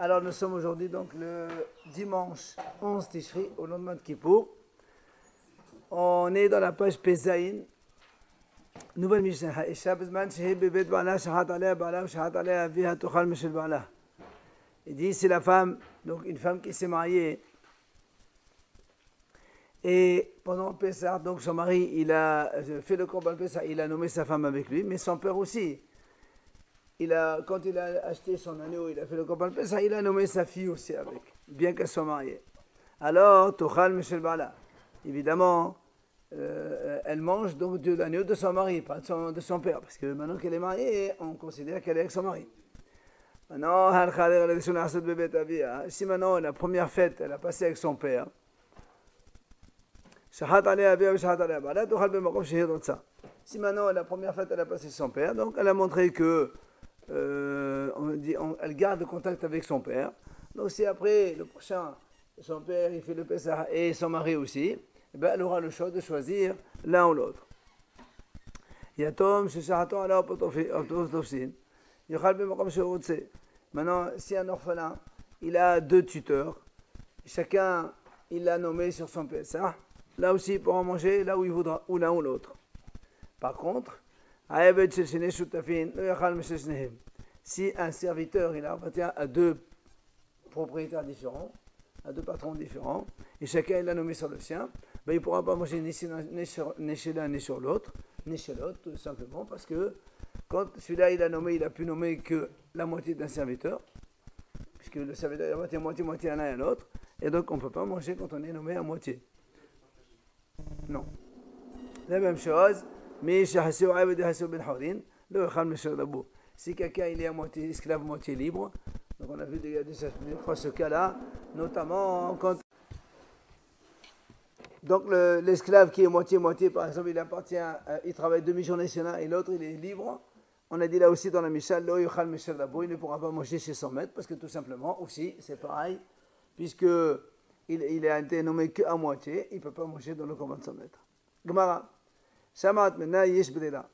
Alors nous sommes aujourd'hui donc le dimanche 11 Tishri, au lendemain de Kippour. On est dans la page Pezaïn, nouvelle Mishnah. Haïcha bezman shehi bebet ba'ala shahat alea ba'ala shahat alea aviha tochal meshel ba'ala. Il dit c'est la femme, donc une femme qui s'est mariée et pendant Pessah, donc son mari il a fait le Korban Pessah, il a nommé sa femme avec lui, mais son père aussi. Quand il a acheté son anneau, il a fait le Korban Pessah, il a nommé sa fille aussi avec, bien qu'elle soit mariée. Alors, Tochal Meshel Bala, évidemment, elle mange donc de l'anneau de son mari, pas de son père, parce que maintenant qu'elle est mariée, on considère qu'elle est avec son mari. Maintenant, si maintenant la première fête, elle a passé avec son père, si maintenant la première fête, elle a passé avec son père, donc elle a montré que elle garde contact avec son père. Donc si après le prochain, son père il fait le Pessah et son mari aussi, eh ben, elle aura le choix de choisir l'un ou l'autre. Maintenant, si un orphelin, il a deux tuteurs, chacun il l'a nommé sur son Pessah, là aussi il pourra manger là où il voudra, ou l'un ou l'autre. Par contre, si un serviteur il appartient à deux propriétaires différents, à deux patrons différents, et chacun l'a nommé sur le sien, ben, il ne pourra pas manger ni chez l'un ni sur l'autre, ni chez l'autre, tout simplement parce que quand celui-là il a nommé, il a pu nommer que la moitié d'un serviteur, puisque le serviteur il a moitié à l'un et à l'autre, et donc on ne peut pas manger quand on est nommé à moitié. Non. La même chose. Mais si quelqu'un il est à moitié esclave, moitié libre, donc on a vu déjà fois ce cas-là, notamment quand donc l'esclave qui est moitié, par exemple, il travaille demi-journée chez l'un et l'autre il est libre. On a dit là aussi dans la Mishnah, il ne pourra pas manger chez son maître parce que tout simplement aussi c'est pareil, puisque il a été nommé qu'à moitié, il ne peut pas manger dans le combat de son maître. Gemara. Shamat maintenant yesh brida.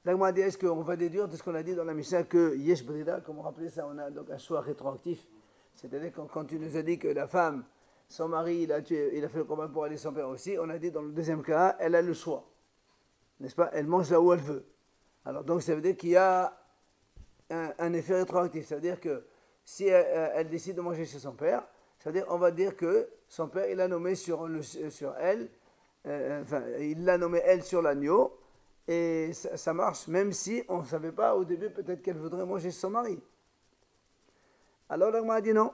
L'agma dit est-ce qu'on va déduire de ce qu'on a dit dans la Mishnah que yesh brida, comme on rappelait ça, on a donc un choix rétroactif. C'est-à-dire quand tu nous as dit que la femme, son mari, il a fait le combat pour aller son père aussi, on a dit dans le deuxième cas, elle a le choix. N'est-ce pas? Elle mange là où elle veut. Alors donc ça veut dire qu'il y a un effet rétroactif. C'est-à-dire que si elle décide de manger chez son père, c'est-à-dire on va dire que son père, il a nommé sur elle, il l'a nommé elle sur l'agneau, et ça marche, même si on ne savait pas au début, peut-être qu'elle voudrait manger son mari. Alors l'agma a dit non.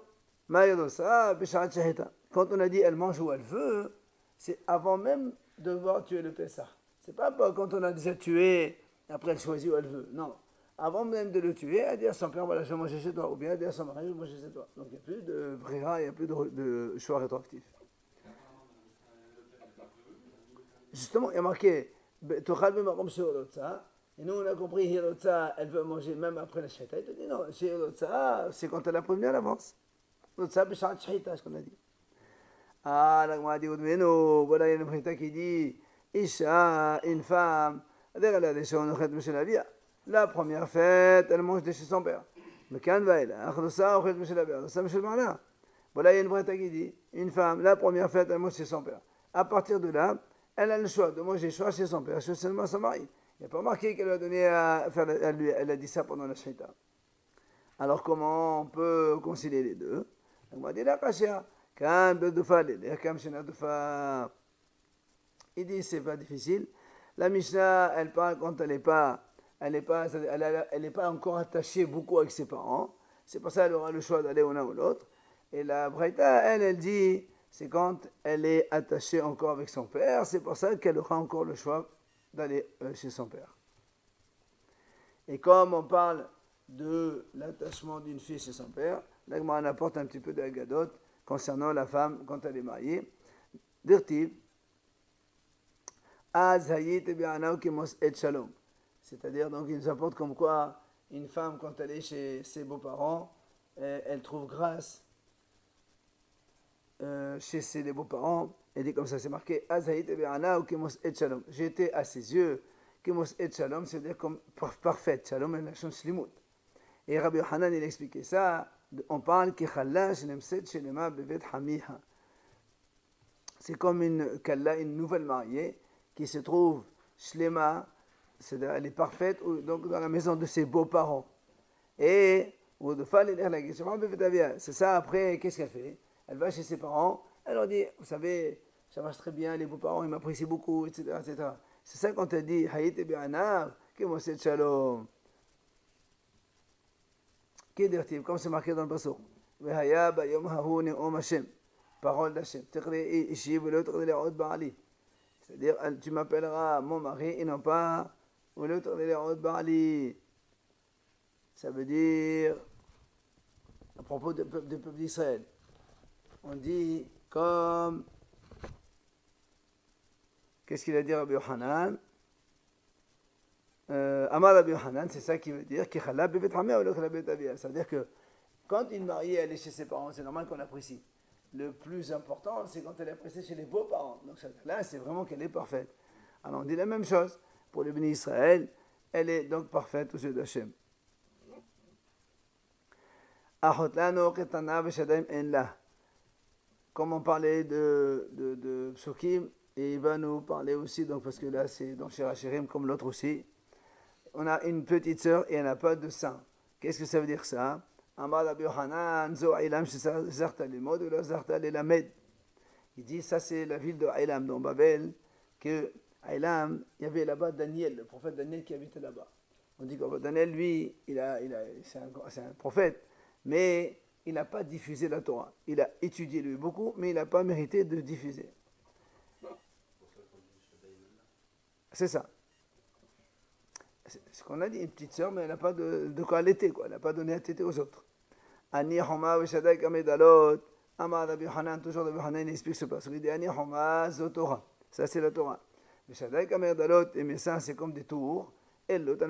Quand on a dit elle mange où elle veut, c'est avant même de devoir tuer le Pessah. C'est pas quand on a déjà tué, après elle choisit où elle veut. Non. Avant même de le tuer, elle dit à son père, voilà, je vais manger chez toi. Ou bien elle dit à son mari, je vais manger chez toi. Donc il n'y a plus de brira, il n'y a plus de choix rétroactif. Justement, il y a marqué Tochal b'makom she'olotza. Et nous, on a compris Hirotza, elle veut manger même après la shahita. Il te dit non, she'olotza, c'est quand elle a prévenu à l'avance. Lotza b'shat shahita, ce qu'on a dit. Ah, la Gemara dit Udmenu, voilà, il y a une brita qui dit Isha, une femme, la première fête, elle mange de chez son père. Mais quand elle a voilà, il y a une brita qui dit une femme, la première fête, elle mange chez son père. À partir de là, elle a le choix de manger soit chez son père, soit seulement son mari. Il n'y a pas marqué qu'elle a donné à faire lui, elle a dit ça pendant la shahita. Alors comment on peut concilier les deux? On va dire la kasha, quand bedufa quand shenadufa. Il dit c'est pas difficile. La Mishnah, elle parle quand elle n'est pas encore attachée beaucoup avec ses parents. C'est pour ça qu'elle aura le choix d'aller l'un ou l'autre. Et la Braïta, elle dit c'est quand elle est attachée encore avec son père, c'est pour ça qu'elle aura encore le choix d'aller chez son père. Et comme on parle de l'attachement d'une fille chez son père, là, on apporte un petit peu d'Agadot concernant la femme quand elle est mariée. Dirtiv, c'est-à-dire, donc, il nous apporte comme quoi une femme, quand elle est chez ses beaux-parents, elle trouve grâce chez ses beaux-parents, elle dit comme ça, c'est marqué j'étais à ses yeux, c'est-à-dire comme parfaite, shalom est la chose slimout. Et Rabbi Yochanan, il expliquait ça. On parle qui c'est comme une kalla, une nouvelle mariée qui se trouve shlema, c'est-à-dire elle est parfaite, donc dans la maison de ses beaux-parents. Et c'est ça, après, qu'est-ce qu'elle fait? Elle va chez ses parents, elle leur dit, vous savez, ça marche très bien, les beaux-parents, ils m'apprécient beaucoup, etc., etc. C'est ça quand elle dit, Hayit bi'anav, que moi c'est shalom. Comme c'est marqué dans le Passouk. Parole d'Hachem. C'est-à-dire, tu m'appelleras mon mari et non pas ça veut dire, à propos du peuple d'Israël, on dit comme, qu'est-ce qu'il a dit Rabbi Yochanan? Amar Rabbi Yochanan, c'est ça qui veut dire, ça veut dire que quand une mariée elle est chez ses parents, c'est normal qu'on apprécie. Le plus important, c'est quand elle est appréciée chez les beaux-parents. Donc là, c'est vraiment qu'elle est parfaite. Alors on dit la même chose. Pour le béni Israël, elle est donc parfaite aux yeux d'Hachem. Comme on parlait de Psukim, et il va nous parler aussi, donc, parce que là c'est dans Shir HaShirim comme l'autre aussi. On a une petite sœur et elle n'a pas de sein. Qu'est-ce que ça veut dire ça? Il dit ça c'est la ville de Ailam dans Babel, que Ailam, il y avait là-bas Daniel, le prophète Daniel qui habitait là-bas. On dit que Daniel, lui, c'est un prophète, mais il n'a pas diffusé la Torah. Il a étudié lui beaucoup, mais il n'a pas mérité de diffuser. C'est ça. C'est ce qu'on a dit, une petite sœur, mais elle n'a pas de quoi allaiter, quoi. Elle n'a pas donné à téter aux autres. Ani Homa Veshadai Kamedalot, Amar Rabbi Hanan, toujours Rabbi Hanan explique ce passage. Il dit Ani Homa Zotora. Ça c'est la Torah. Veshadai Kamedalot, et mes seins c'est comme des tours. Et l'autre,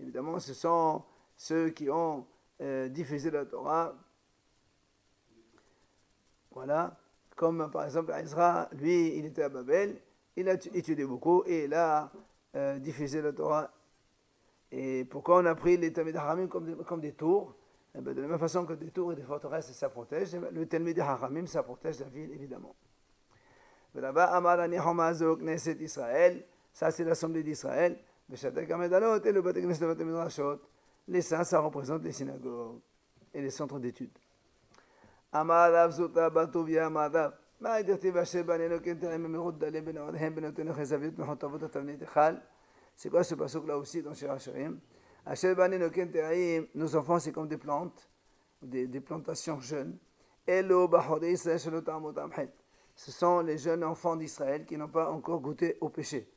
évidemment, ce sont ceux qui ont diffusé la Torah. Voilà. Comme par exemple Ezra, lui, il était à Babel, il a étudié beaucoup et il a diffusé la Torah. Et pourquoi on a pris les Talmid Haramim comme des tours? Eh bien, de la même façon que des tours et des forteresses, ça protège, le Talmid Haramim, ça protège la ville, évidemment. Là-bas, Amar Nihomazo Knesset Israël, ça c'est l'assemblée d'Israël. Les saints, ça représente les synagogues et les centres d'études. Amar Rav Zuta Batovia Amar מה דכתיב אשר בנינו כן תראה ממרות דלי בנעוריהם בנותינו חזביות מחוטבות התבנית אחד. C'est quoi ce passage là aussi dans Shir HaShirim? Asher baninu ken te'aim, nos enfants c'est comme des plantes, des plantations jeunes. Elo bachorei Israël shelo ta'amot amchet. Ce sont les jeunes enfants d'Israël qui n'ont pas encore goûté au péché.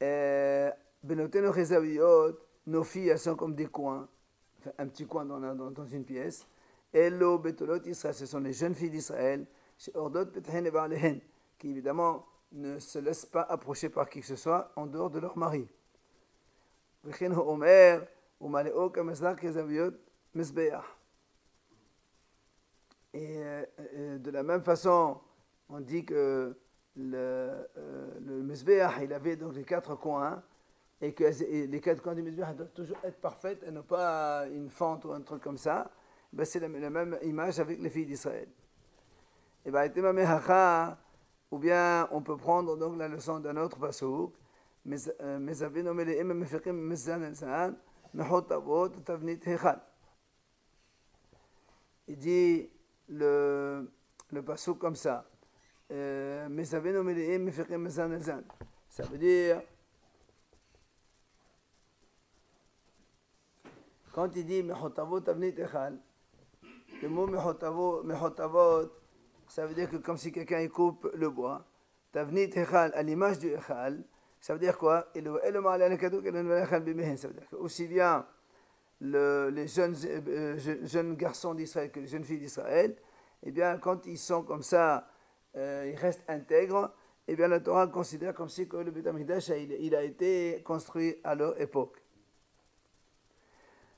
Benotenu chezaviyot, nos filles elles sont comme des coins, enfin, un petit coin dans une pièce. Elo betolot Israël, ce sont les jeunes filles d'Israël, chez Ordot Pethen et Barlehen, qui évidemment ne se laissent pas approcher par qui que ce soit en dehors de leur mari. V'chen ha'omer u'maleo k'mezlach kezaviyot mezbeach. Et de la même façon, on dit que le mezbeach, il avait donc les quatre coins, et que les quatre coins du mezbeach doivent toujours être parfaites, et non pas une fente ou un truc comme ça. Ben, c'est la même image avec les filles d'Israël. Et bien, ou bien on peut prendre donc la leçon d'un autre pasuk. Il dit le pasuk comme ça. Ça veut dire, quand il dit le mot mechotavot, ça veut dire que comme si quelqu'un coupe le bois. Tavnit echal, à l'image du echal, ça veut dire quoi? Ça veut dire que aussi bien les jeunes garçons d'Israël que les jeunes filles d'Israël, eh bien quand ils sont comme ça, ils restent intègres, eh bien la Torah considère comme si que le Beit HaMikdash il a été construit à leur époque.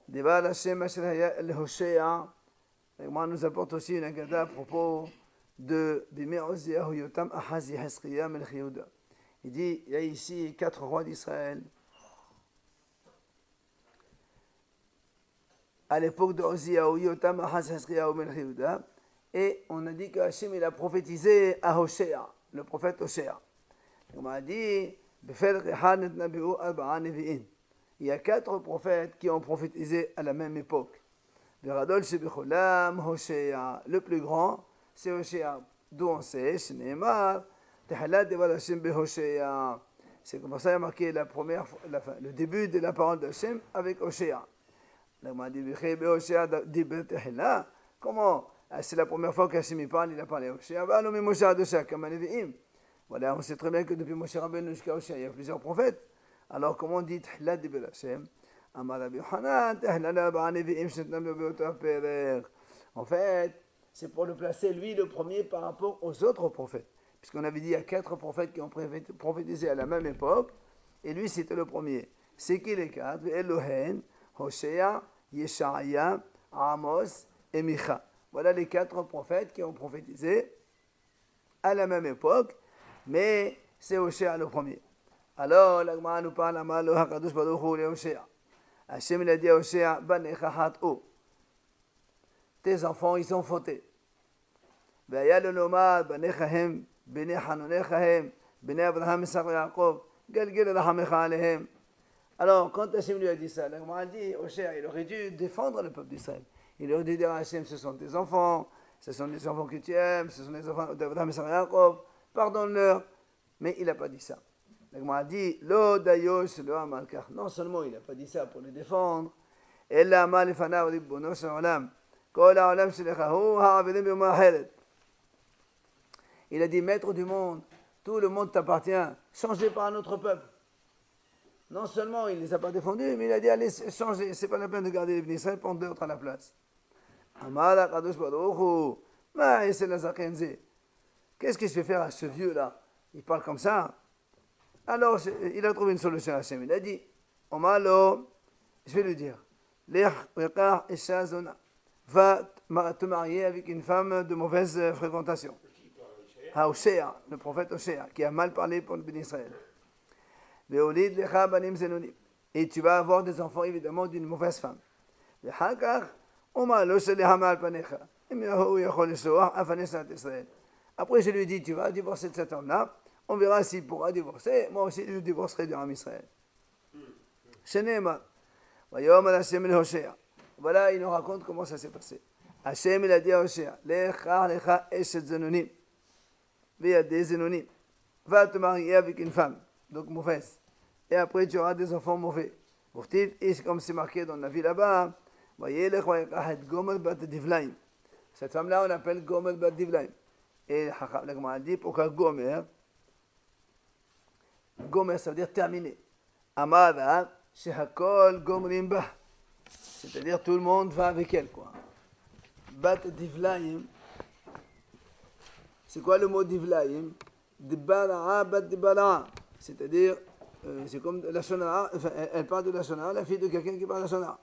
Devar Hashem asher haya leHoshea. Moi, nous apporte aussi une agada à propos de Bimei Oziyahu Yotam Ahaz Yehezkiya Melech Yehuda. Il dit, il y a ici 4 rois d'Israël. à l'époque de Oziaou, Yotam, Ahaz, Hezkiyahu, Melech Yehuda, et on a dit que Hachem il a prophétisé à Hoshea, le prophète Hoshea. On m'a dit, il y a 4 prophètes qui ont prophétisé à la même époque. Le plus grand, c'est Hoshea, d'où on sait, Shneimar, c'est comme ça qu'il y a marqué le début de la parole d'Hachem avec Hoshea. Comment? C'est la première fois qu'Hachem parle, il a parlé à Hoshea. Voilà, on sait très bien que depuis Moshe Rabbeinu jusqu'à Hoshea, il y a plusieurs prophètes. Alors, comment on dit Tehillah Dibel Hashem? En fait, c'est pour le placer, lui, le premier par rapport aux autres prophètes. Puisqu'on avait dit qu'il y a 4 prophètes qui ont prophétisé à la même époque, et lui, c'était le premier. C'est qui les 4? Elohen, Hoshea, Yeshaya, Amos et Micha. Voilà les 4 prophètes qui ont prophétisé à la même époque, mais c'est Hoshea le premier. Alors, la Gemara nous parle Amalo HaKadosh Baruch Hu le Hoshea. Hachem il a dit à Hoshea, Banecha hat'u. Tes enfants, ils ont fauté. Ve'aya lo lomar, Banecha hem, Bnei Hanonecha hem, Bnei Abraham, Isaac et Yaakov, Galgel rahamecha alehem. Alors, quand Hachem lui a dit ça, la Gemara dit, Hoshea, il aurait dû défendre le peuple d'Israël. Il aurait dû dire à Hachem, ce sont tes enfants, ce sont les enfants que tu aimes, ce sont les enfants d'Abraham, Isaac et Yaakov, pardonne-leur. Mais il n'a pas dit ça. La Gemara dit, Lo dayosh lo amalkar. Non seulement il n'a pas dit ça pour les défendre, Ella amal lefanav ribbono shel olam, kol haolam shelechahu ha'avedim b'yom ha'acheret. Il a dit, maître du monde, tout le monde t'appartient, changé par un autre peuple. Non seulement il ne les a pas défendus, mais il a dit, allez changer, c'est pas la peine de garder les bénis Israël, prendre d'autres à la place. Amar HaKadosh Baruch Hu, ma yesel hazaken ze. Qu'est-ce qu'il se fait faire à ce vieux-là? Il parle comme ça. Alors, il a trouvé une solution à Hachem. Il a dit, Omalo, je vais lui dire, va te marier avec une femme de mauvaise fréquentation. À Hoshea, le prophète Hoshea, qui a mal parlé pour le béni Israël. Et tu vas avoir des enfants, évidemment, d'une mauvaise femme. Après, je lui dis, tu vas divorcer de cet homme-là. On verra s'il pourra divorcer. Moi aussi, je divorcerai du Ham Israël. Voilà, il nous raconte comment ça s'est passé. Hachem, il a dit à Hoshea, va te marier avec une femme, donc mauvaise. Et après, tu auras des enfants mauvais. Et comme c'est marqué dans la vie là-bas, cette femme-là, on l'appelle Gomer bat Divlaim. Et la Gemara dit, pourquoi Gomer? Gomer, ça veut dire terminé. Amada, shehakol gomrim bah. C'est-à-dire tout le monde va avec elle, quoi. Bat Divlaim. C'est quoi le mot Divlaim? Dibala'a bat Dibala'a. C'est-à-dire, c'est comme la Shonara, enfin, elle parle de la Shonara, la fille de quelqu'un qui parle de la Shonara.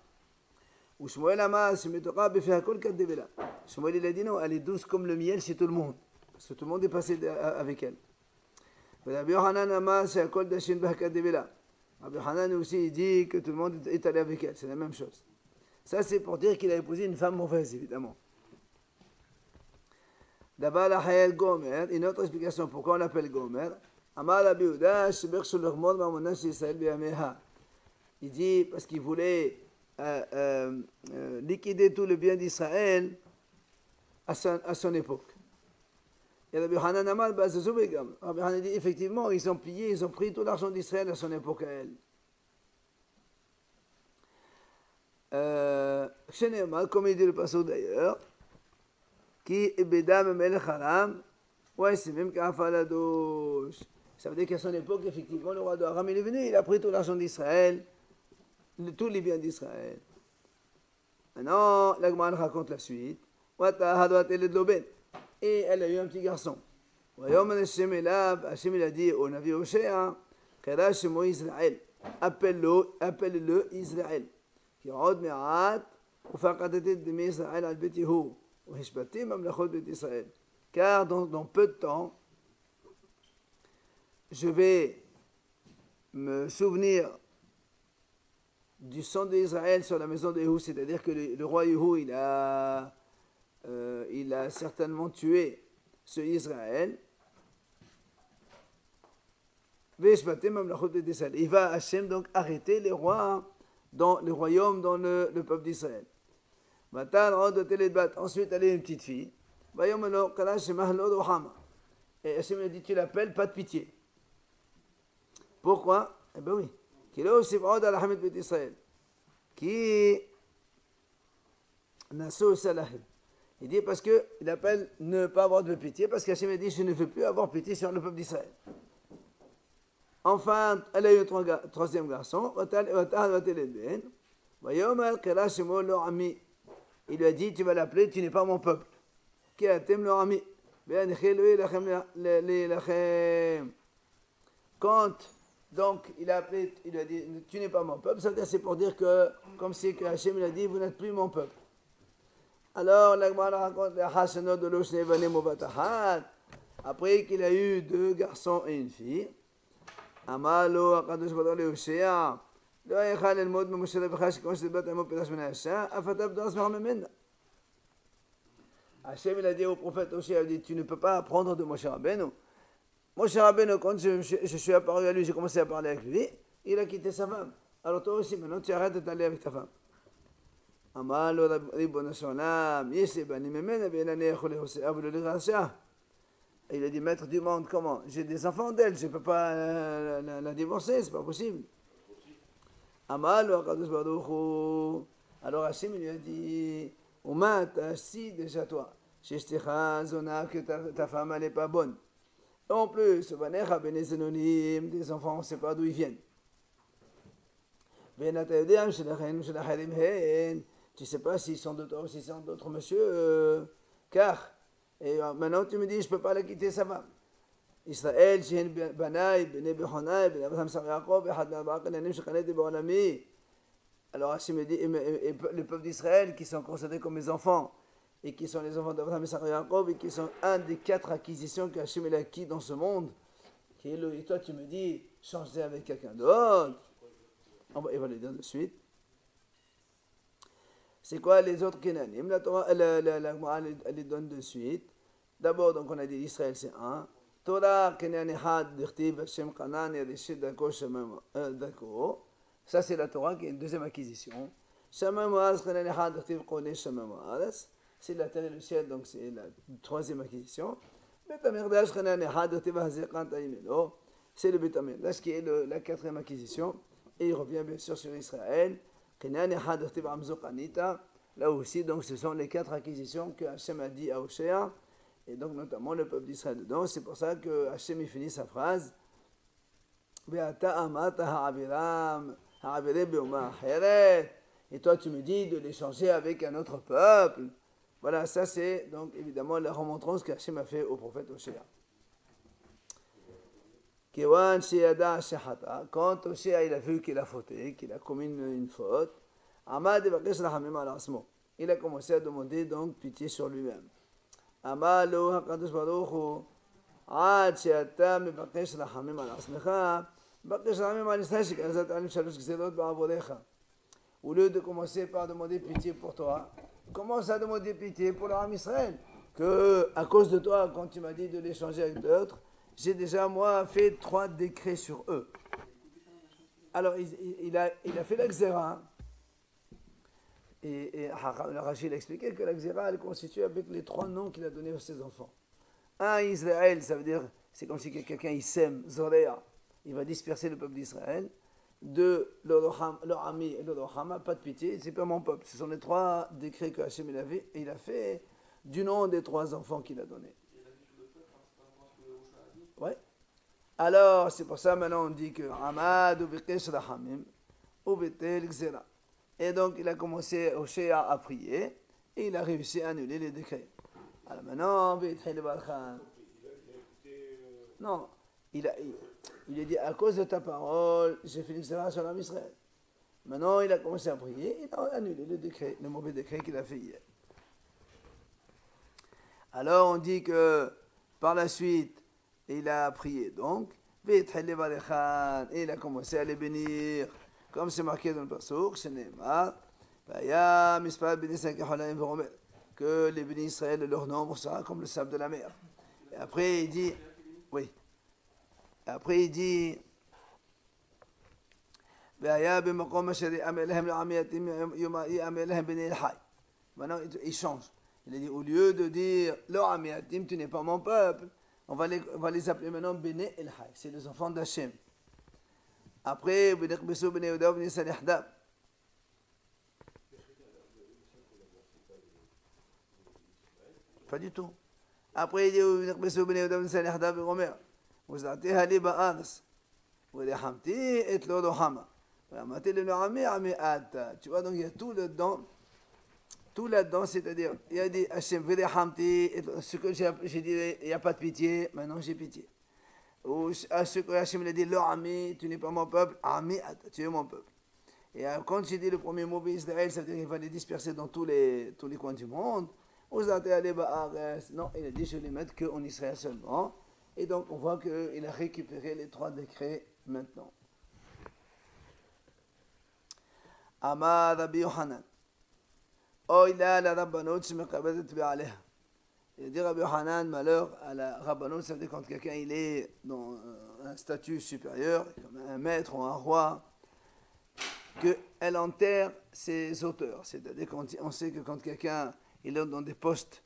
Ou Shmuel Amar, Shemetoka, Befehakol Kat Devela. Shmuel, il a dit non, elle est douce comme le miel chez tout le monde. Parce que tout le monde est passé avec elle. Rabbi Yohanan Amar, Shehakol Dashin Befehakol Devela. Rabbi Yohanan aussi, il dit que tout le monde est allé avec elle. C'est la même chose. Ça, c'est pour dire qu'il a épousé une femme mauvaise, évidemment. D'abord, la Hayel Gomer, une autre explication pourquoi on l'appelle Gomer. Amar Rabbi Yehuda, Sheber Shulachmon, Mamonash Yisrael Biyameha. Il dit, parce qu'il voulait liquider tout le bien d'Israël à son époque. Et Rabbi Hanan Amal, Rabbi Hanan dit, effectivement, ils ont plié, ils ont pris tout l'argent d'Israël à son époque à elle. Comme il dit le passage d'ailleurs, qui Bedam Melech Haram, ouais, c'est même qu'Afaladosh. Ça veut dire qu'à son époque, effectivement, le roi de Aram, il est venu, il a pris tout l'argent d'Israël, tous les biens d'Israël. Maintenant, la Gemara raconte la suite. Et elle a eu un petit garçon. Hachem il a dit au Navi Hoshea, Israël, appelle-le Israël. Car dans peu de temps, je vais me souvenir du sang d'Israël sur la maison de Yehou, c'est-à-dire que le roi Yehou, il a certainement tué ce Israël. Il va Hachem donc arrêter les rois dans le royaume, dans le peuple d'Israël. Ensuite, elle est une petite fille. Et Hachem a dit, tu l'appelles pas de pitié. Pourquoi? Eh bien oui. Il dit parce qu'il appelle ne pas avoir de pitié, parce qu'Hachem a dit, je ne veux plus avoir pitié sur le peuple d'Israël. Enfin, elle a eu un troisième garçon. Il lui a dit, tu vas l'appeler, tu n'es pas mon peuple. Quand donc il a appelé, il lui a dit, tu n'es pas mon peuple, ça c'est pour dire que, comme si que Hachem il a dit, vous n'êtes plus mon peuple. Alors, la Gemara raconte les Hashanot de l'Oshne Vanem Movatahat, après qu'il a eu 2 garçons et une fille. Amalo, Akadosh Baruch Hu Hoshea, לא יכל ללמוד ממשה רבך שכמו שדיברת עמו פירש מן הישר, אף אתה בדור עצמך ממנה. Hachem il a dit au prophète Hoshea, il a dit, tu ne peux pas apprendre de Moshe Rabbeinu. Moshe Rabbeinu, quand je suis apparu à lui, j'ai commencé à parler avec lui, il a quitté sa femme. Alors toi aussi, maintenant tu arrêtes d'aller avec ta femme. Amalo Ribbon Hashanam, Yeshe Bani Memena, Benane Echole Hosea, Velo Lirasha. Il a dit, maître du monde, comment? J'ai des enfants d'elle, je ne peux pas la divorcer, c'est pas possible. Amal ou Akadosh Baruch Hu. Alors Hachem lui a dit, Ouma, t'as assis déjà toi. Sheshtecha Zona, que ta femme elle n'est pas bonne. En plus, Vanecha Benezenonim, des enfants, on ne sait pas d'où ils viennent. Venatayodéam, Shelachaim, Shelachaim, Hen. Tu ne sais pas s'ils sont d'autres monsieur, car. Et maintenant tu me dis, je ne peux pas la quitter sa femme. Israël, Shen Banaï, Bene Bechonai, Ben Abraham Sar Yaakov, Echad Narba'ak, Nanim Shekhaneti Ba'olami. Alors Hachem me dit, le peuple d'Israël qui sont considérés comme mes enfants, et qui sont les enfants d'Abraham et Sar Yaakov, et qui sont un des 4 acquisitions que Hachem a acquis dans ce monde, et toi tu me dis, change avec quelqu'un d'autre. Il va le dire de suite. C'est quoi les autres Kenanim? La Torah, elle les donne de suite. D'abord, donc on a dit Israël c'est un. Torah Kenan Echad d'Irtiv Hashem Kanan Yereshit Dako Shemem Dako. Ça c'est la Torah qui est une deuxième acquisition. Shemem Oaz Kenan Echad d'Irtiv Kone Shemem Oaz. C'est la terre et le ciel, donc c'est la troisième acquisition. Bet HaMikdash Kenan Echad d'Irtiv Hazekan Taimelo. C'est le Bet HaMikdash qui est la quatrième acquisition. Et il revient bien sûr sur Israël. Là aussi, donc, ce sont les 4 acquisitions que Hachem a dit à Hoshea, et donc notamment le peuple d'Israël dedans. C'est pour ça que Hachem finit sa phrase. Et toi, tu me dis de l'échanger avec un autre peuple. Voilà, ça c'est donc évidemment la remontrance qu'Hachem a fait au prophète Hoshea. Quand Hoshea il a vu qu'il a fauté, qu'il a commis une faute, il a commencé à demander donc pitié sur lui-même. Au lieu de commencer par demander pitié pour toi, commence à demander pitié pour l'Am Israël. Que à cause de toi, quand tu m'as dit de l'échanger avec d'autres, j'ai déjà, moi, fait 3 décrets sur eux. Alors, il a fait la Xéra. Et Rachid a expliqué que la Xéra, elle est constituée avec les 3 noms qu'il a donnés à ses enfants. Un, Israël, ça veut dire, c'est comme si quelqu'un, il sème, Zoréa, il va disperser le peuple d'Israël. 2, leur ami et leur Hama, pas de pitié, c'est pas mon peuple. Ce sont les 3 décrets que Hachem il a fait du nom des 3 enfants qu'il a donnés. Ouais. Alors, c'est pour ça maintenant on dit que Hamad ou Bikesh Rahamim ou Betel Xera. Et donc il a commencé Hoshea à prier et il a réussi à annuler les décrets. Alors maintenant, non, il a dit à cause de ta parole, j'ai fait l'Xera sur l'âme Israël. Maintenant il a commencé à prier et il a annulé le décret, le mauvais décret qu'il a fait hier. Alors on dit que par la suite, il a prié donc, et il a commencé à les bénir. comme c'est marqué dans le Passouk, que les bénis Israël, leur nombre sera comme le sable de la mer. Et après il dit, oui, après il dit, maintenant il change. Il a dit, au lieu de dire, tu n'es pas mon peuple, on va les appeler maintenant Bene El Hay, c'est les enfants d'Hachem. Après, pas du tout. Après, il dit, tu vois, donc il y a tout là-dedans. Tout là-dedans, c'est-à-dire, il a dit, Hachem, ce que j'ai dit, il n'y a pas de pitié, maintenant j'ai pitié. Ou à ce que Hachem a dit, leur ami, tu n'es pas mon peuple, ami, tu es mon peuple. Et quand j'ai dit le premier mot Israël, ça veut dire qu'il va les disperser dans tous les coins du monde. Non, il a dit, je vais les mettre qu'en Israël seulement. Et donc, on voit qu'il a récupéré les 3 décrets maintenant. Amar Rabbi Yohanan. Il a dit Rabbi Yohanan, malheur à la Rabbanot, ça veut dire quand quelqu'un il est dans un statut supérieur, comme un maître ou un roi, qu'elle enterre ses auteurs. C'est-à-dire qu'on sait que quand quelqu'un il est dans des postes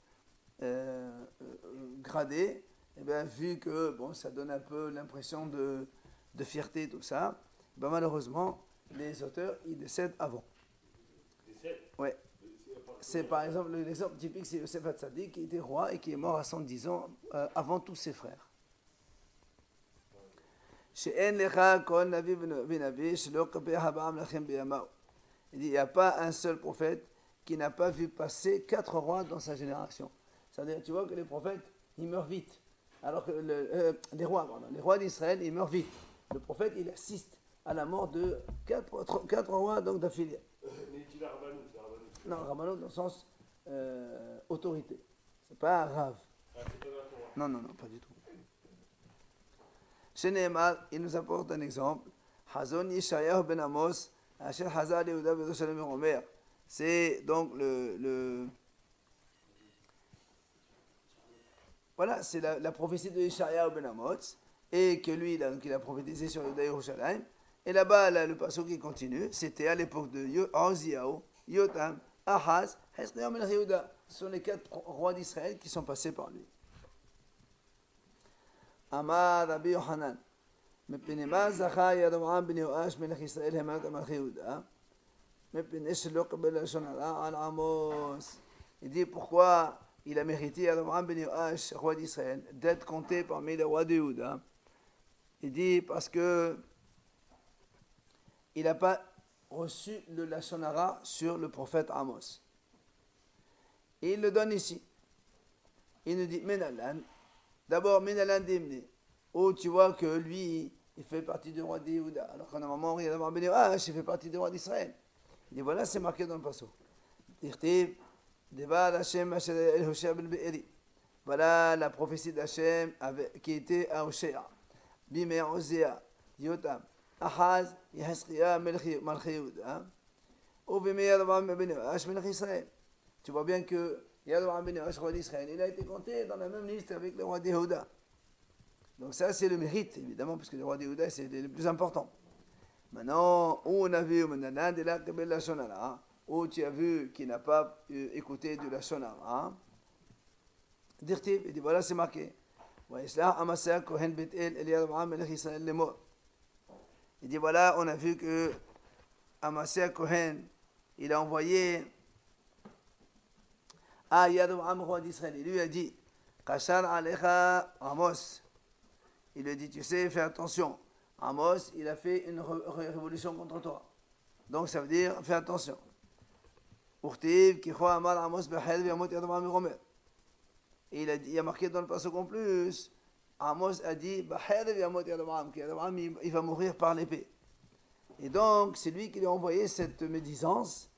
gradés, et bien, vu que bon, ça donne un peu l'impression de fierté, tout ça, ben, malheureusement, les auteurs ils décèdent avant. Ouais. C'est par exemple l'exemple typique, c'est Yosef Hatzadik qui était roi et qui est mort à 110 ans avant tous ses frères. Il n'y a pas un seul prophète qui n'a pas vu passer 4 rois dans sa génération. C'est-à-dire, tu vois que les prophètes, ils meurent vite. Alors que les rois d'Israël, ils meurent vite. Le prophète, il assiste à la mort de 4 rois donc d'affilée. Mais tu l'as Rabbanou. Non, Rabbanou dans le sens autorité. C'est pas un Rav. Ah, c'est pas la Torah. Non, pas du tout. Chez Nehemar, il nous apporte un exemple. Hazon Yishayahu ben Amos, Asher Hazar Yehuda Yerushalem Omer. C'est donc voilà, c'est la prophétie de Yishayahu ben Amos, et que lui, il a prophétisé sur Yehuda Yerushalem. Et là-bas, le passage qui continue, c'était à l'époque de Oziyahu, Yotam, Ahaz, Hezkiah ben Yehuda. Ce sont les 4 rois d'Israël qui sont passés par lui. Amar Rabbi Yohanan, מפני מה זכה ירבעם בן יואש מלך ישראל המלך מלכי יהודה? מפני שלא קיבל לשון הרע על עמוס. Il dit pourquoi il a mérité Yadam ben Yoash, roi d'Israël, d'être compté parmi les rois de Yehuda. Il dit parce que il n'a pas reçu le Lashon Hara sur le prophète Amos. Et il le donne ici. Il nous dit Menalan. D'abord, Menalan Dimni, où tu vois que lui, il fait partie du roi de Yehuda. Alors qu'en un moment, il y a d'abord Ben Yoash, il fait partie du roi d'Israël. Il dit voilà, c'est marqué dans le passage. Dirtiv, Devar Hashem El Hoshea ben Be'eri. Voilà la prophétie d'Hachem qui était à Hoshea. Bimei Ozea, Yotam, Ahaz, Yehezkiah, Malchi Yehuda. Ou Bimei Yadam ben Yoash, Melech Israël. Tu vois bien que Yadam ben Yoash, roi d'Israël, il a été compté dans la même liste avec le roi de Yehuda. Donc ça, c'est le mérite, évidemment, parce que le roi de Yehuda, c'est le plus important. Maintenant, où on a vu, maintenant, de la Kebel Lashon Hara, où tu as vu qu'il n'a pas écouté de Lashon Hara, Dirtiv, il dit voilà, c'est marqué. Il dit voilà, on a vu que Amasya Kohen, il a envoyé à Yadam roi d'Israël. Il lui a dit Kashar Alecha Amos. Il lui a dit tu sais, fais attention. Amos, il a fait une révolution contre toi. Donc ça veut dire fais attention. Urtiv, Kicho Amar Amos Behel Yamot Yadam Romer. Et il a marqué dans le passage en plus, Amos a dit, il va mourir par l'épée. Et donc, c'est lui qui lui a envoyé cette médisance.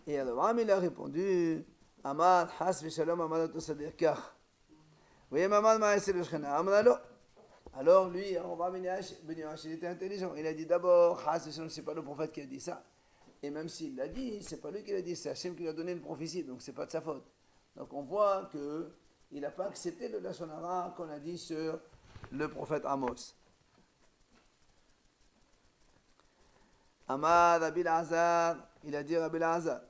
Et Yadam, il a répondu, Amar, Has Veshalom, Amar, Tosadir Kach. Oui, Maman, Maïsel, Shchena, Amar, Alors lui, on va venir il était intelligent. Il a dit d'abord, c'est pas le prophète qui a dit ça. Et même s'il l'a dit, c'est pas lui qui l'a dit, c'est Hachem qui lui a donné une prophétie, donc c'est pas de sa faute. Donc on voit qu'il n'a pas accepté le Lashon Hara qu'on a dit sur le prophète Amos. Amar Rabbi Lazar, il a dit Rabbi Lazar,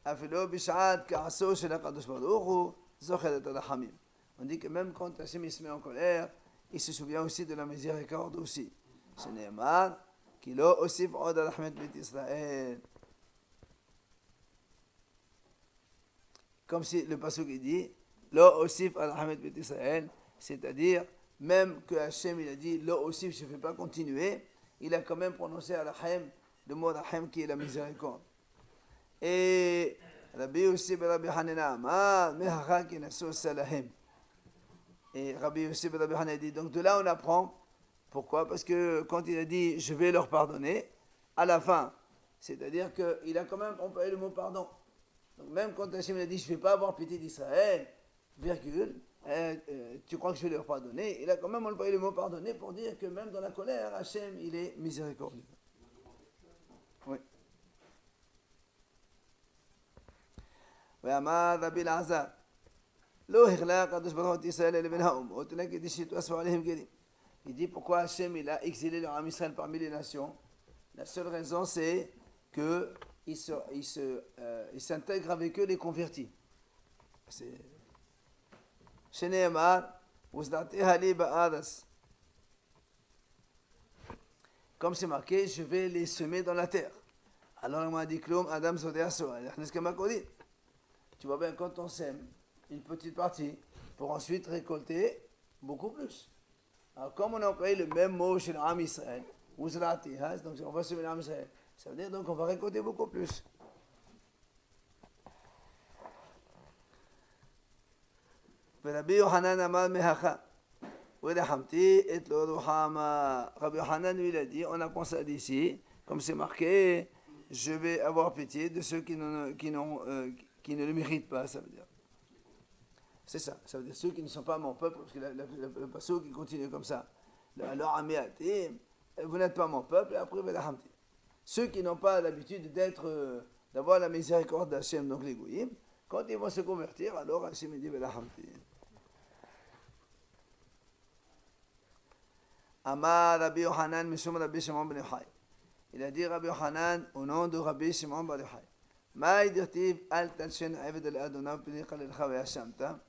Afilo Bishat Ka'aso Shel HaKadosh Baruch Hu Zochet et Rachamim. On dit que même quand Hachem se met en colère, il se souvient aussi de la miséricorde aussi. Shneimar, Kilo Osif Od Rahmet Beit Israël. Comme si le pasuk il dit, Lo Osif Al Rahmet Beit Israël, c'est-à-dire, même que Hachem il a dit, Lo Osif, je ne fais pas continuer, il a quand même prononcé Al-Rahim, le mot Rahim qui est la miséricorde. Et Rabbi Yossi ben Rabbi Hanina Amar, Mehacha ki nasu salahim. Et Rabbi Yossi ben Rabbi Hanina dit, donc de là on apprend, pourquoi? Parce que quand il a dit je vais leur pardonner, à la fin, c'est-à-dire qu'il a quand même employé le mot pardon. Donc même quand Hachem a dit je ne vais pas avoir pitié d'Israël, virgule, tu crois que je vais leur pardonner, il a quand même employé le mot pardonner pour dire que même dans la colère, Hachem il est miséricordieux. Oui. ואמר רבי אלעזר, לא הכלה הקדוש ברוך הוא את ישראל אלה בין האומות, אלא כדי שיתאספו עליהם גרים. Il dit pourquoi Hachem il a exilé le Ham Israël parmi les nations. La seule raison c'est que il s'intègre avec eux les convertis. C'est שנאמר, וזרעתיה לי בארץ. Comme c'est marqué, je vais les semer dans la terre. Alors il m'a dit Klum, Adam Zodéa Soa. Tu vois bien, quand on sème une petite partie pour ensuite récolter beaucoup plus. Alors, comme on a employé le même mot chez l'Am Israël, donc on va semer l'Am Israël, ça veut dire donc on va récolter beaucoup plus. Rabbi Yohanan Amar Mehacha, Wedahamti et Loruhama. Rabbi Yohanan lui a dit, on a pensé d'ici, comme c'est marqué, je vais avoir pitié de ceux qui ne le méritent pas, ça veut dire. C'est ça, ça veut dire ceux qui ne sont pas mon peuple, parce que le passage qui continue comme ça. Alors, vous n'êtes pas mon peuple, et après, ceux qui n'ont pas l'habitude d'avoir la miséricorde d'Hachem, donc les Goïm, quand ils vont se convertir, alors Hachem dit Belahamti. Amar Rabbi Yohanan, Mishum Rabbi Shimon ben Yochai. Il a dit Rabbi Yohanan au nom de Rabbi Shimon ben Yochai. Ma idirtiv al talshen aved al Adonai p'nei chalelcha ve'ashamta.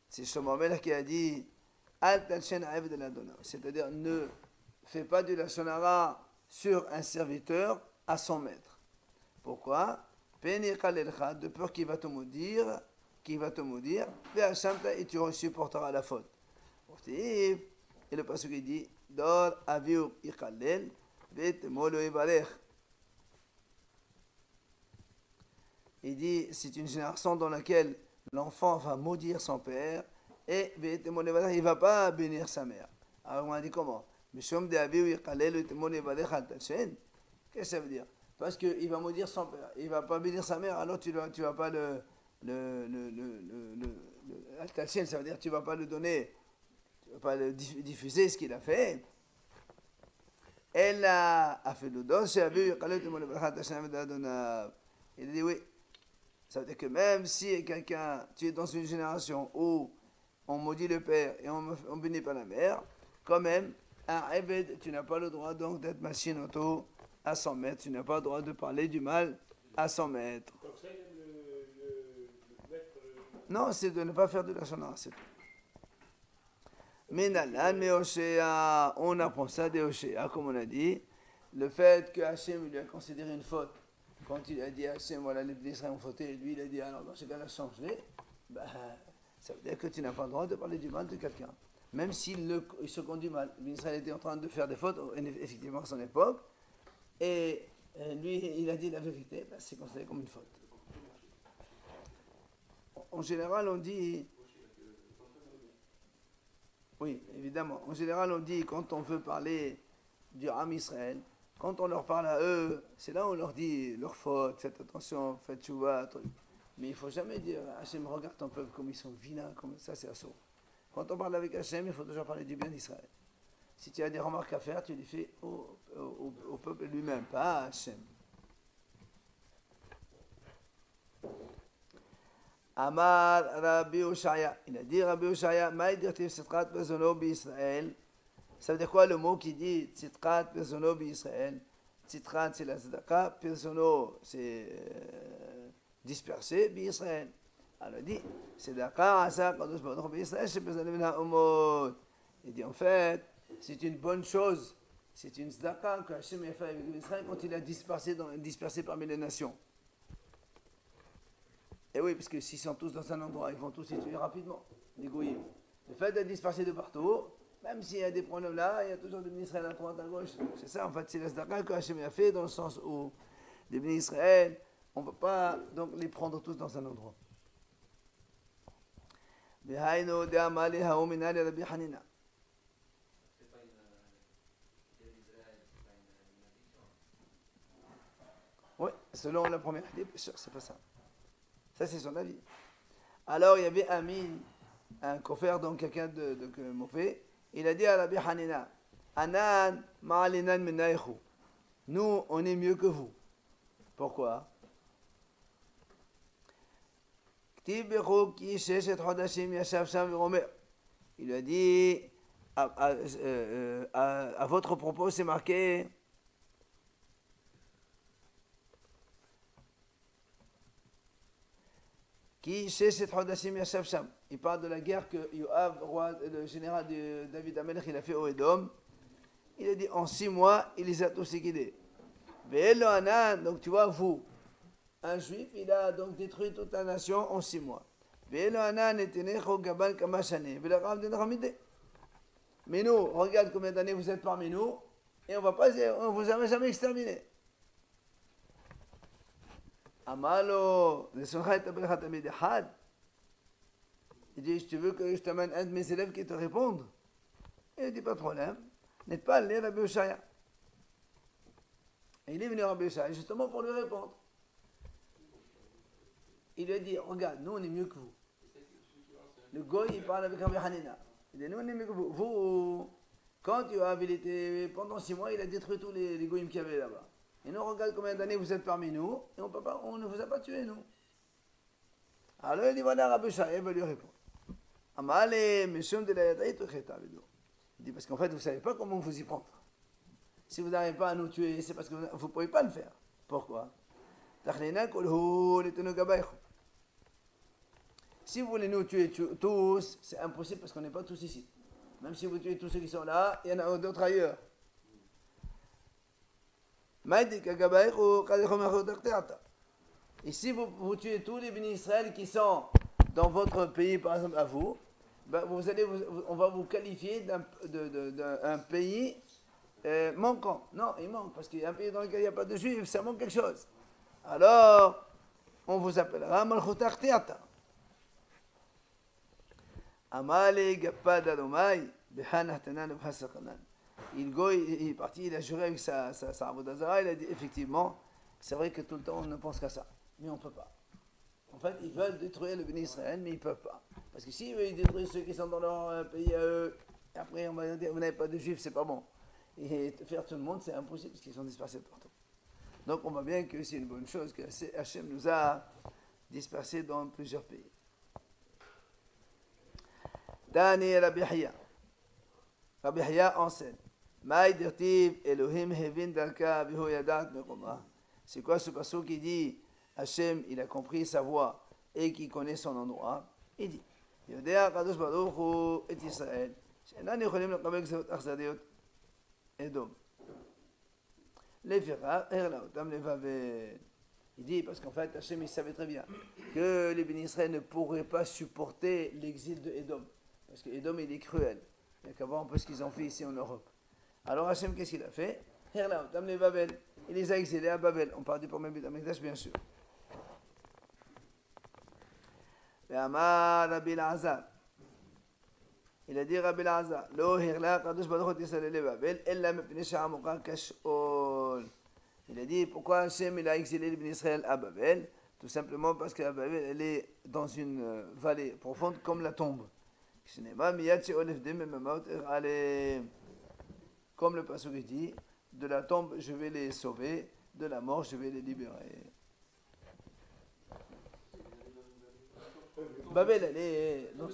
C'est Shlomo Melech qui a dit al talshen aved al Adonai. C'est-à-dire ne fais pas du lashon hara sur un serviteur à son maître. Pourquoi? P'nei chalelcha, de peur qu'il va te maudire, ve'ashamta, et tu supporteras la faute. Et le passage qui dit Dor aviur ikalel vet molo ivarech. Il dit c'est une génération dans laquelle l'enfant va maudire son père et vet molo ivarech, il ne va pas bénir sa mère. Alors on a dit comment? Mishum de aviur ikalel vet molo ivarech al tashen. Qu'est-ce que ça veut dire? Parce qu'il va maudire son père, il ne va pas bénir sa mère, alors tu ne vas pas al tashen, ça veut dire tu ne vas pas le donner. Tu ne vas pas le diffuser ce qu'il a fait. Elle a fait le dos, il a dit oui. Ça veut dire que même si quelqu'un, tu es dans une génération où on maudit le père et on ne bénit pas la mère, quand même, un Eved, tu n'as pas le droit donc d'être machine auto à son maître, tu n'as pas le droit de parler du mal à son maître. Donc ça, le maître... Non, c'est de ne pas faire de la chanson, c'est tout. Mais on apprend ça de Hoshea, comme on a dit, le fait que Hachem lui a considéré une faute, quand il a dit à Hachem, voilà, les Israéliens ont fauté, et lui il a dit, alors dans ce cas-là, changez, ben, ça veut dire que tu n'as pas le droit de parler du mal de quelqu'un. Même s'il se conduit mal. L'Israël était en train de faire des fautes, effectivement, à son époque, et lui, il a dit la vérité, ben, c'est considéré comme une faute. En général, on dit... Oui, évidemment. En général, on dit, quand on veut parler du Ham Israël, quand on leur parle à eux, c'est là où on leur dit leur faute, faites attention, faites tchouva, truc. Mais il ne faut jamais dire, Hachem, regarde ton peuple comme ils sont vilains, comme ça, c'est assaut. Quand on parle avec Hachem, il faut toujours parler du bien d'Israël. Si tu as des remarques à faire, tu les fais au peuple lui-même, pas à Hachem. Amar Rabbi Oshaya. Il a dit Rabbi Oshaya, Maïdirtiv Sitrat Bezono Israël. Ça veut dire quoi le mot qui dit Sitrat Bezono Israël? Sitrat, c'est la Zadaka, Bezono, c'est dispersé, Israël. Alors il dit Sedaka, Asa, Kadosh Baruch Israël, Shebezanim Ha'omot. Il dit en fait, c'est une bonne chose, c'est une Zadaka que Hachem a fait avec Israël quand il a dispersé parmi les nations. Et oui, parce que s'ils sont tous dans un endroit, ils vont tous les tuer rapidement, les goyim. Le fait d'être dispersés de partout, même s'il y a des problèmes là, il y a toujours des ministres à droite, à gauche. C'est ça, en fait, c'est la Zdaka que Hachem a fait, dans le sens où les ministres Israël, on ne peut pas donc les prendre tous dans un endroit. Oui, selon la première idée, bien sûr, c'est pas ça. Ça, c'est son avis. Alors, il y avait un coffre, donc quelqu'un de Mofé. Il a dit à Rabbi Hanina, Anan ma'alinan menaïchou. Nous, on est mieux que vous. Pourquoi? Il lui a dit, à votre propos, c'est marqué, il parle de la guerre que Yoav, le général de David Amelech, il a fait au Edom. Il a dit en 6 mois, il les a tous liquidés. Donc tu vois, vous, un juif, il a donc détruit toute la nation en 6 mois. Mais nous, regarde combien d'années vous êtes parmi nous, et on ne vous a jamais exterminé. Amalo, il dit, tu veux que je t'amène un de mes élèves qui te réponde? Il dit, pas de problème, n'êtes pas allé à Rabbi Oshaya. Et il est venu à Rabbi Oshaya justement pour lui répondre. Il lui a dit, regarde, nous on est mieux que vous. Le goy, il parle avec Rabbi Hanina. Il dit, nous on est mieux que vous. Vous, quand tu as habilité, pendant 6 mois, il a détruit tous les goyim qu'il y avait là-bas. Et nous, regarde combien d'années vous êtes parmi nous, et on ne vous a pas tué, nous. Alors il dit, voilà, Rabbi Oshaya, il va lui répondre. Il dit, parce qu'en fait, vous ne savez pas comment vous y prendre. Si vous n'arrivez pas à nous tuer, c'est parce que vous ne pouvez pas le faire. Pourquoi? Si vous voulez nous tuer tous, c'est impossible parce qu'on n'est pas tous ici. Même si vous tuez tous ceux qui sont là, il y en a d'autres ailleurs. Et si vous tuez tous les bénis Israël qui sont dans votre pays, par exemple à vous, ben on va vous qualifier d'un pays manquant. Non, il manque, parce qu'il y a un pays dans lequel il n'y a pas de juifs, ça manque quelque chose. Alors, on vous appellera Malchut Arteata. Amale Gapad Alomai, Behan Hatanan Bhasakanan. Il est parti, il a juré avec sa Avodazara, il a dit effectivement, c'est vrai que tout le temps on ne pense qu'à ça, mais on ne peut pas. En fait, ils veulent détruire le béni Israël, mais ils ne peuvent pas. Parce que s'ils veulent détruire ceux qui sont dans leur pays à eux, et après on va dire vous n'avez pas de juifs, c'est pas bon. Et faire tout le monde, c'est impossible parce qu'ils sont dispersés partout. Donc on voit bien que c'est une bonne chose que Hachem nous a dispersés dans plusieurs pays. Dani Rabbi Hiya. Rabbi Hiya enseigne. C'est quoi ce passage qui dit Hachem, il a compris sa voix et qui connaît son endroit? Il dit Yodea Kadosh Baruch Hu et Israël שאינן יכולים לקבל גזרות אכזריות אדום. לפיכך הראה אותם לבבל. Il dit, parce qu'en fait, Hachem, il savait très bien que les bénis Israël ne pourraient pas supporter l'exil de Édom. Parce que Édom, il est cruel. Il n'y a qu'à voir un peu ce qu'ils ont fait ici en Europe. Alors Hachem, qu'est-ce qu'il a fait? Il les a exilés à Babel. On parle du premier Beth Amikdash, bien sûr. Il a dit Rabbi Elazar, Lo hirla Kadosh Baruch Hu Yisrael le Babel, ella mepnei she'amuka kash'ol. Il a dit pourquoi Hachem il a exilé les bénis Israël à Babel? Tout simplement parce que Babel elle est dans une vallée profonde comme la tombe. Comme le pasuk dit, de la tombe, je vais les sauver, de la mort, je vais les libérer. Babel, elle est... Donc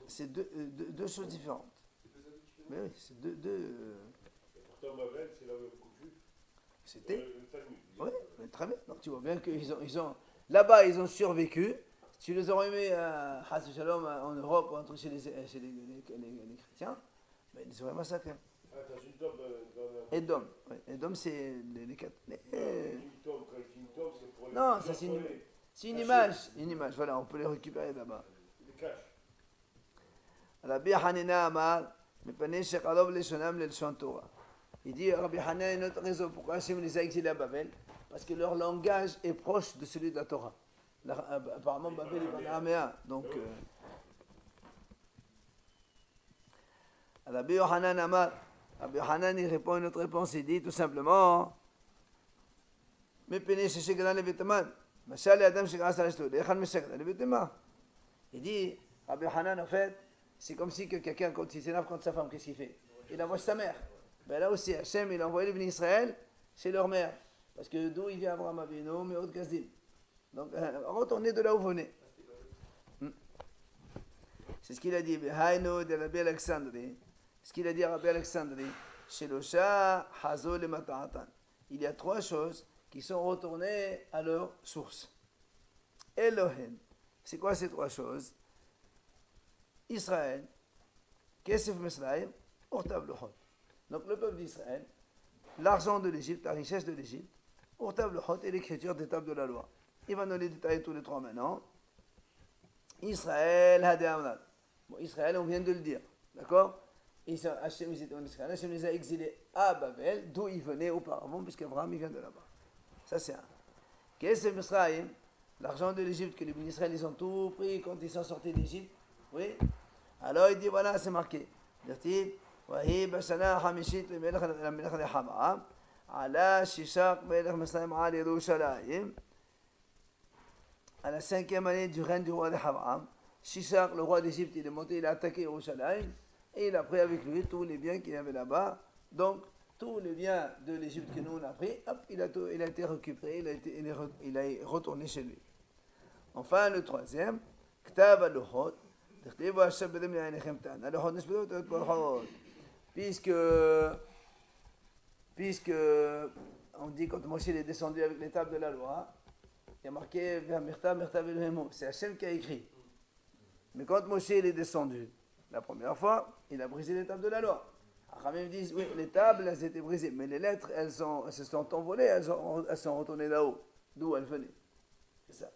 c'est deux choses différentes. Mais oui, c'est deux Pourtant, Babel, c'est la même couture. C'était... Oui, très bien. Donc tu vois bien qu'ils ont... Là-bas, ils ont survécu. Si tu les aurais mis à Hassan Shalom en Europe ou un truc chez les chrétiens, ben, ils les auraient massacrés. Ah, t'as une tombe dans Edom. Oui. Edom, c'est les quatre. une tombe, quand c'est une tombe, c'est pour les... Non, ça c'est une image. Une image, voilà, on peut les récupérer là-bas. Les caches. Rabbi Hanina Amar, Mepane Shekalov Leshonam Lelshon Torah. Il dit, Rabbi Hanina, une autre raison pourquoi Hachem les a exilés à Babel, parce que leur langage est proche de celui de la Torah. Apparemment, Babel est en araméen. Donc, Rabbi Yohanan Amar, Rabbi Yohanan, il répond une autre réponse, il dit tout simplement, Mepane Sheshekadam Levitaman, Mashal Adam Shekras Alashto, Lechan Meshekadam Levitaman. Il dit, Rabbi Yohanan, en fait, c'est comme si que quelqu'un, quand il s'énerve contre sa femme, qu'est-ce qu'il fait? Il envoie sa mère. Ben là aussi, Hachem, il a envoyé les bénis Israël chez leur mère. Parce que d'où il vient Abraham Avinu, mais autre Gazdim. Donc, retournez de là où vous venez. C'est ce qu'il a dit. Behaino de Rabbi Alexandrie. Ce qu'il a dit à Rabbi Alexandrie. Shelosha Hazo le Mata'atan. Il y a trois choses qui sont retournées à leur source. Elohim. C'est quoi ces trois choses? Israël, Kesef Misraïm, Ortav Luchot. Donc le peuple d'Israël, l'argent de l'Égypte, la richesse de l'Égypte, Ortav Luchot et l'écriture des tables de la loi. Il va nous les détailler tous les trois maintenant. Israël, Hadé Amnad. Bon, Israël, on vient de le dire, d'accord? Hachem, ils étaient en Israël. Hachem les a exilés à Babel, d'où ils venaient auparavant, puisqu'Abraham, il vient de là-bas. Ça, c'est un. Kesef Misraïm, l'argent de l'Égypte que les bénis Israël, ils ont tout pris quand ils sont sortis d'Égypte. Oui. Alors il dit voilà, c'est marqué. Il وهي بسنة خمسين لملك الحمام على شيشاق ملك مسلم على يروشلاïm. À la 5e année du règne du roi de Haram, Shishak, le roi d'Égypte, il est monté, il a attaqué Yerushalayim et il a pris avec lui tous les biens qu'il y avait là-bas. Donc, tous les biens de l'Égypte que nous on a pris, hop, il a été récupéré, il est retourné chez lui. Enfin, le troisième, Ktav al-Luchot. Puisque on dit quand Moshe est descendu avec les tables de la loi, il y a marqué c'est Hachem qui a écrit. Mais quand Moshe est descendu la première fois, il a brisé les tables de la loi. Achamim disent oui, les tables elles étaient brisées, mais les lettres elles se sont envolées, elles sont retournées là-haut, d'où elles venaient. C'est ça.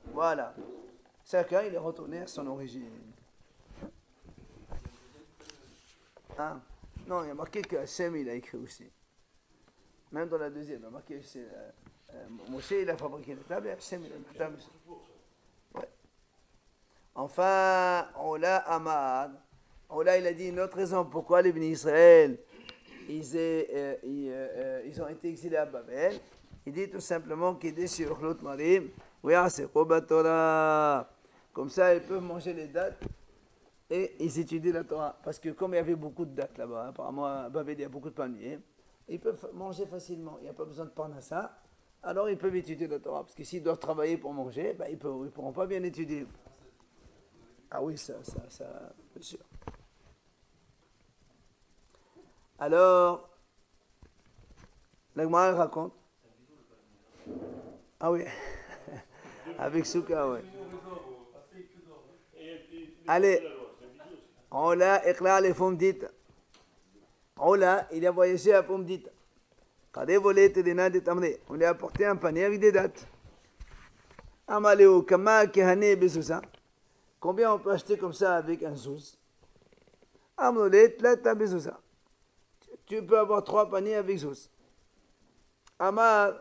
Voilà. Chacun, il est retourné à son origine. Hein? Non, il y a marqué que Hachem, il a écrit aussi. Même dans la deuxième, il y a marqué Moshe, il a fabriqué la table et Hachem, il a mis la table. Ouais. Enfin, Ola Amad. Ola, il a dit une autre raison pourquoi les bénis Israël, ils ont été exilés à Babel. Il dit tout simplement qu'il est sur l'autre marim. Oui, c'est Torah. Comme ça, ils peuvent manger les dates et ils étudient la Torah. Parce que comme il y avait beaucoup de dates là-bas, apparemment à Babel, il y a beaucoup de palmiers, ils peuvent manger facilement. Il n'y a pas besoin de parnassa. Alors ils peuvent étudier la Torah. Parce que s'ils doivent travailler pour manger, ben, ils ne pourront pas bien étudier. Ah oui, ça, bien sûr. Alors, la Gemara raconte. Ah oui, avec Souka, oui. Allez, Ola, éclaire les pommes dites. Ola, il a voyagé à pommes dites. On lui a apporté un panier avec des dattes. Amaleo, Kama, Kehane, Besousa. Combien on peut acheter comme ça avec un zouz? Amnolet, Lata, Besousa. Tu peux avoir 3 paniers avec zouz. Amar.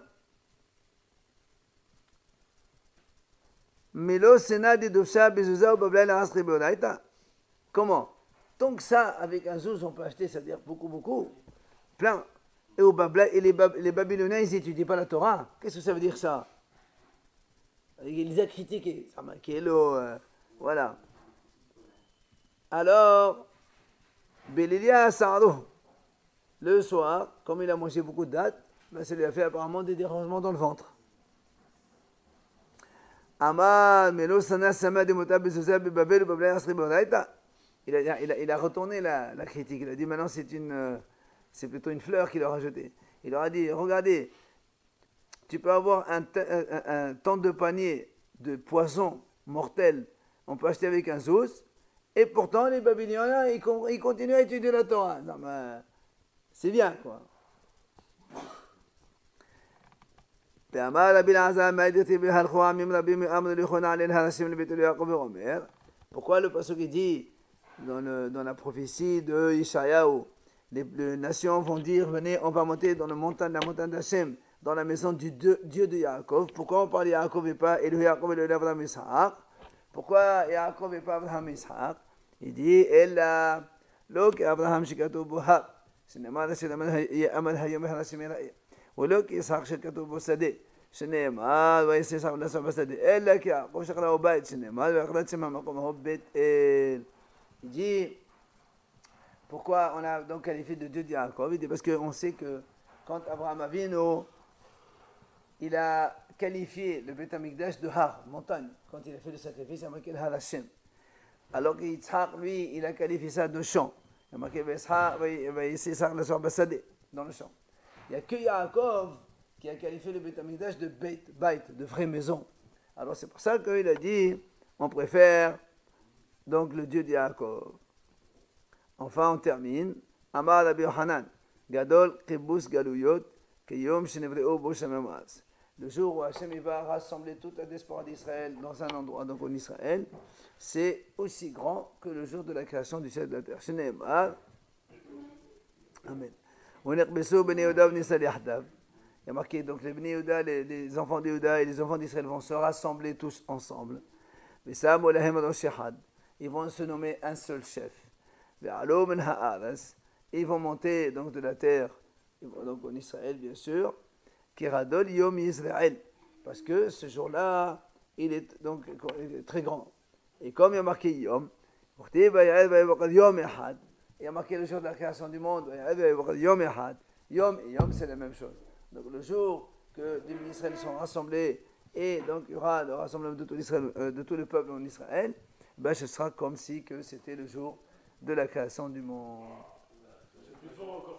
Melo Sena de Dosha Bezouza ou Babla la Rasri Beodaïta. Comment? Donc ça, avec un zouz, on peut acheter, c'est-à-dire beaucoup, plein. Et au Babla, et les Babyloniens, ils n'étudient pas la Torah. Qu'est-ce que ça veut dire ça? Il les a critiqués. Ça m'a voilà. Alors, Bélilia Sardo, le soir, comme il a mangé beaucoup de dattes, ben ça lui a fait apparemment des dérangements dans le ventre. Amar, Melo Sana Sama de Motab Bezuzab Babel Babel Asri Boraita. Il a retourné la critique. Il a dit maintenant c'est plutôt une fleur qu'il a rajoutée. Il leur a dit regardez, tu peux avoir un tant de panier de poissons mortels, on peut acheter avec un zous, et pourtant les Babyloniens là, ils continuent à étudier la Torah. Non, mais c'est bien quoi. Pourquoi le passage qui dit dans la prophétie de Ishaïaou, les nations vont dire venez, on va monter dans la montagne d'Hachem, dans la maison du Dieu de Yaakov. Pourquoi on parle de Yaakov et pas Elohim Yaakov et Abraham Ishaq? Pourquoi Yaakov et pas Abraham Ishaq? Il dit Ella lo Abraham shikatu buha שנאמר שעמד היום בהרשים יראה ולא כי ישחק שכתוב בו שדה שנאמר וישחק לעשות בשדה אלא כי יעקב שכנה בית שנאמר ויחלט שם המקום ההוא בית אל. Il dit pourquoi on a donc qualifié de Dieu de Yaakov? Il dit parce qu'on sait que quand Abraham Avinu il a qualifié le Beth Amikdash de Har, montagne, quand il a fait le sacrifice, il a marqué le Har Hashem. Alors que Yitzhak, lui, il a qualifié ça de champ. Il a marqué dans le champ. Il n'y a que Yaakov qui a qualifié le Beth Amikdash de Beit, de vraie maison. Alors c'est pour ça qu'il a dit, on préfère donc le Dieu de Yaakov. Enfin, on termine. Amar Rabbi Yochanan, Gadol Kibus Galuyot, Kiyom Shenevreo Bo Shememaz. Le jour où Hachem va rassembler toute la diaspora d'Israël dans un endroit, donc en Israël, c'est aussi grand que le jour de la création du ciel et de la terre. Sheneemar. Amen. Il y a marqué donc les Bnei Yehuda, les enfants de Yehuda et les enfants d'Israël vont se rassembler tous ensemble. Ils vont se nommer un seul chef. Ils vont monter donc de la terre, donc en Israël bien sûr. Kiradol Yom Israël, parce que ce jour-là, il est donc très grand. Et comme il y a marqué Yom, il y a marqué le jour de la création du monde, Yom et Yom, c'est la même chose. Donc le jour que les Israël sont rassemblés, et donc il y aura le rassemblement de tout le peuple en Israël, ben, ce sera comme si que c'était le jour de la création du monde. C'est plus fort encore.